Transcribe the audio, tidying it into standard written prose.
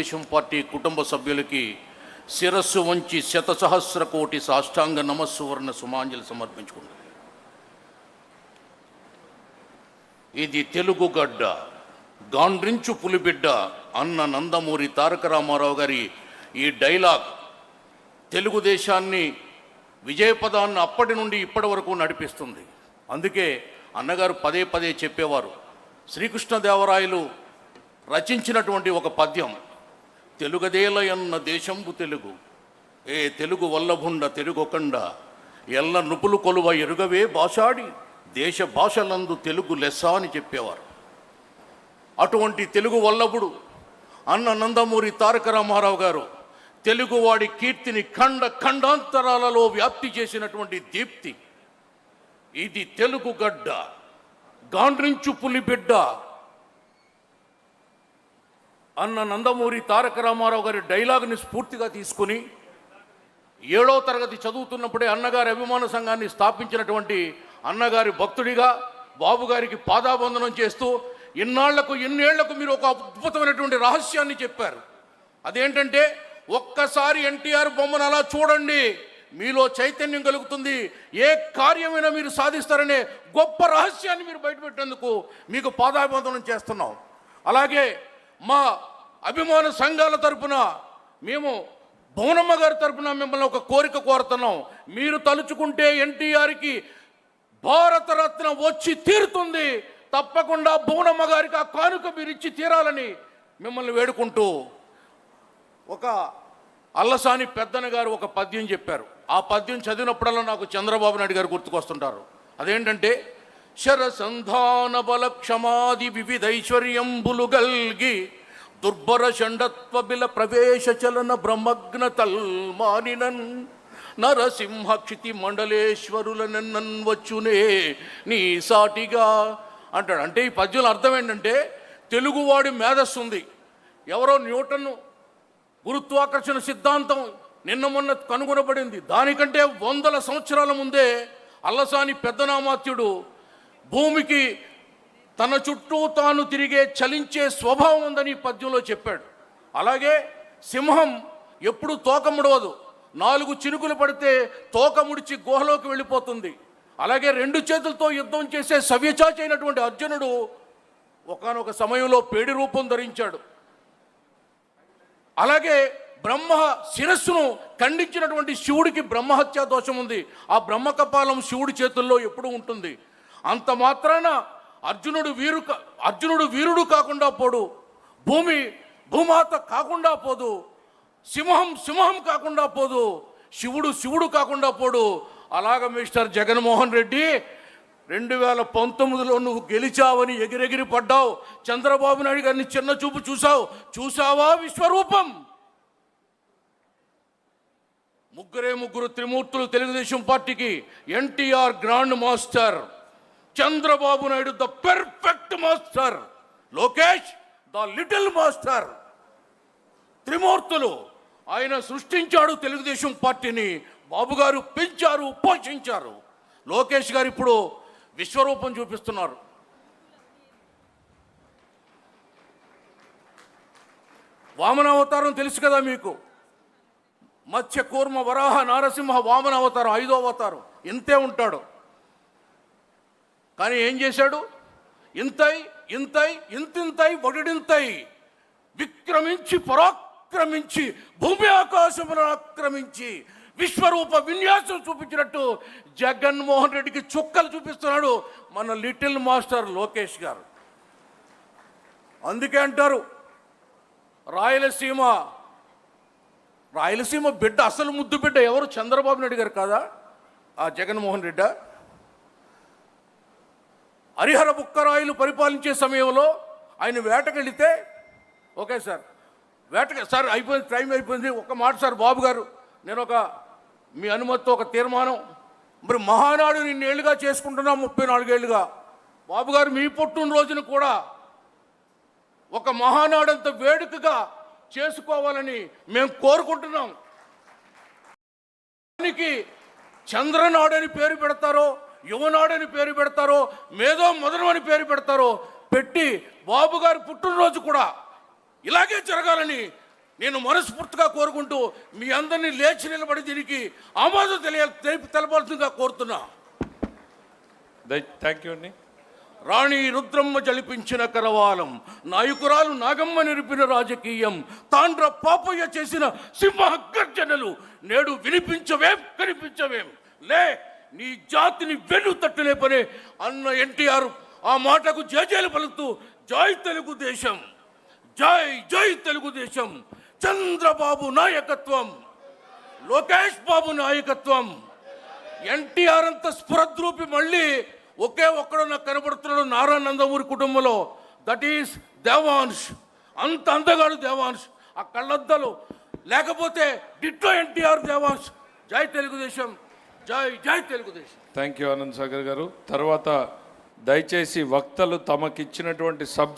Telugu Desam party కుటుంబ సభ్యులకి శిరస్సు వంచి శతసహస్ర కోటి సాష్టాంగ నమస్సువర్ణ సుమాంజలి సమర్పించుకుంది. ఇది తెలుగు గడ్డ, గాండ్రించు పులిబిడ్డ అన్న నందమూరి తారక రామారావు గారి ఈ డైలాగ్ తెలుగుదేశాన్ని విజయపదాన్ని అప్పటి నుండి ఇప్పటి వరకు నడిపిస్తుంది. అందుకే అన్నగారు పదే పదే చెప్పేవారు, శ్రీకృష్ణదేవరాయలు రచించినటువంటి ఒక పద్యం, తెలుగదేలయన్న దేశంబు తెలుగు, ఏ తెలుగు వల్లభుండ తెలుగొకండ, ఎల్ల నృపులు కొలువ ఎరుగవే భాషాడి, దేశ భాషలందు తెలుగు లెస్స అని చెప్పేవారు. అటువంటి తెలుగు వల్లభుడు అన్న నందమూరి తారక రామారావు గారు తెలుగువాడి కీర్తిని ఖండ ఖండాంతరాలలో వ్యాప్తి చేసినటువంటి దీప్తి. ఇది తెలుగు గడ్డ, గాండ్రించు పులిబిడ్డ అన్న నందమూరి తారక రామారావు గారి డైలాగ్ని స్ఫూర్తిగా తీసుకుని 7వ తరగతి చదువుతున్నప్పుడే అన్నగారి అభిమాన సంఘాన్ని స్థాపించినటువంటి అన్నగారి భక్తుడిగా బాబుగారికి పాదాబంధనం చేస్తూ ఇన్నేళ్లకు మీరు ఒక అద్భుతమైనటువంటి రహస్యాన్ని చెప్పారు. అదేంటంటే, ఒక్కసారి ఎన్టీఆర్ బొమ్మను అలా చూడండి, మీలో చైతన్యం కలుగుతుంది, ఏ కార్యమైనా మీరు సాధిస్తారనే గొప్ప రహస్యాన్ని మీరు బయటపెట్టేందుకు మీకు పాదాబంధనం చేస్తున్నాం. అలాగే మా అభిమాన సంఘాల తరపున మేము భువనమ్మ గారి తరపున మిమ్మల్ని ఒక కోరిక కోరుతున్నాం. మీరు తలుచుకుంటే ఎన్టీఆర్కి భారతరత్న వచ్చి తీరుతుంది. తప్పకుండా భువనమ్మ గారికి ఆ కానుక మీరు ఇచ్చి తీరాలని మిమ్మల్ని వేడుకుంటూ, ఒక అల్లసాని పెద్దన గారు ఒక పద్యం చెప్పారు. ఆ పద్యం చదివినప్పుడల్లా నాకు చంద్రబాబు నాయుడు గారు గుర్తుకొస్తుంటారు. అదేంటంటే, శరసంధాన బల క్షమాది వివిధైశ్వర్యంబులు గల్గి, దుర్భర షండత్వ బిల ప్రవేశ చలన బ్రహ్మగ్న తల్మానినన్, నరసింహ క్షితి మండలేశ్వరులనన్ వచ్చునే నీ సాటిగా అంటాడు. అంటే ఈ పద్యంలో అర్థం ఏంటంటే, తెలుగువాడి మేధస్సు ఉంది. ఎవరో న్యూటన్ గురుత్వాకర్షణ సిద్ధాంతం నిన్న మొన్న కనుగొనబడింది. దానికంటే 100 సంవత్సరాల ముందే అల్లసాని పెద్దనామాత్యుడు భూమికి తన చుట్టూ తాను తిరిగే చలించే స్వభావం ఉందని పద్యంలో చెప్పాడు. అలాగే సింహం ఎప్పుడు తోక ముడవదు, 4 చినుకులు పడితే తోక ముడిచి గుహలోకి వెళ్ళిపోతుంది. అలాగే 2 చేతులతో యుద్ధం చేసే సవ్యచాచి అయినటువంటి అర్జునుడు ఒకానొక సమయంలో పేడి రూపం ధరించాడు. అలాగే బ్రహ్మ శిరస్సును ఖండించినటువంటి శివుడికి బ్రహ్మహత్యా దోషం ఉంది. ఆ బ్రహ్మకపాలం శివుడి చేతుల్లో ఎప్పుడూ ఉంటుంది. అంత మాత్రాన అర్జునుడు వీరుడు కాకుండా పోడు, భూమాత కాకుండా పోదు, సింహం కాకుండా పోదు, శివుడు కాకుండా పోడు. అలాగ మిస్టర్ జగన్మోహన్ రెడ్డి 2019లో నువ్వు గెలిచావని ఎగిరెగిరి పడ్డావు. చంద్రబాబు నాయుడు గారిని చిన్న చూపు చూసావా విశ్వరూపం? ముగ్గురు త్రిమూర్తులు తెలుగుదేశం పార్టీకి. NTR grand master, Chandrababu Naidu the perfect master, Lokesh the little master. త్రిమూర్తులు. ఆయన సృష్టించాడు తెలుగుదేశం పార్టీని, బాబుగారు పెంచారు, పోషించారు. లోకేష్ గారు ఇప్పుడు విశ్వరూపం చూపిస్తున్నారు. వామన అవతారం తెలుసు కదా మీకు. మత్స్య కూర్మ వరాహ నారసింహ వామన అవతారం, 5వ అవతారం. ఇంతే ఉంటాడు. కానీ ఏం చేశాడు? ఇంతింతై వడిడింతై విక్రమించి పరాక్రమించి భూమి ఆకాశమును ఆక్రమించి విశ్వరూప విన్యాసం చూపించినట్టు జగన్మోహన్ రెడ్డికి చుక్కలు చూపిస్తున్నాడు మన లిటిల్ మాస్టర్ లోకేష్ గారు. అందుకే అంటారు, రాయలసీమ బిడ్డ, అసలు ముద్దు బిడ్డ ఎవరు? చంద్రబాబు నాయుడు గారు కాదా? ఆ జగన్మోహన్ రెడ్డి. హరిహర బుక్కరాయలు పరిపాలించే సమయంలో ఆయన వేటకెళితే, ఓకే సార్ సార్ అయిపోయింది, టైం అయిపోయింది, ఒక మాట సార్ బాబు గారు, నేను మీ అనుమతితో ఒక తీర్మానం, మరి మహానాడు నిన్నేళ్ళుగా చేసుకుంటున్నాం, 34 ఏళ్ళుగా. బాబుగారు మీ పుట్టినరోజును కూడా ఒక మహానాడంత వేడుకగా చేసుకోవాలని మేము కోరుకుంటున్నాం. దానికి చంద్రనాడని పేరు పెడతారో, యువనాడని పేరు పెడతారో, మేధో మదనం అని పేరు పెడతారో పెట్టి బాబుగారి పుట్టినరోజు కూడా ఇలాగే జరగాలని నేను మనస్ఫూర్తిగా కోరుకుంటూ మీ అందరినీ లేచి నిలబడి దీనికి ఆమోదం తెలపాల్సిందిగా కోరుతున్నా. థ్యాంక్ యూ అండి. రాణి రుద్రమ్మ జలిపించిన కరవాలం, నాయకురాలు నాగమ్మ నిరిపిన రాజకీయం, తాండ్ర పాపయ్య చేసిన సింహ గర్జనలు నేడు వినిపించవేం కనిపించవేం. లే, నీ జాతిని వెన్ను తట్టులేపనే అన్న ఎన్టీఆర్ ఆ మాటకు జయజయలు పలుకుతూ జై తెలుగుదేశం, జై జై తెలుగుదేశం, చంద్రబాబు నాయకత్వం, లోకేష్ బాబు నాయకత్వం. ఎన్టీఆర్ అంత స్ఫురద్రూపి మళ్ళీ ఒకే ఒక్కడు నాకు కనబడుతున్నాడు నారా నందమూరి కుటుంబంలో, దట్ ఈస్ దేవాంశ్. అంత అందగాడు దేవాంశ్, ఆ కళ్ళద్దలు లేకపోతే డిట్టో ఎన్టీఆర్ దేవాంశ్. జై తెలుగుదేశం, జై జై తెలుగుదేశం. థ్యాంక్ యూ ఆనంద్ సాగర్ గారు. తర్వాత దయచేసి వక్తలు తమకిచ్చినటువంటి సబ్జెక్ట్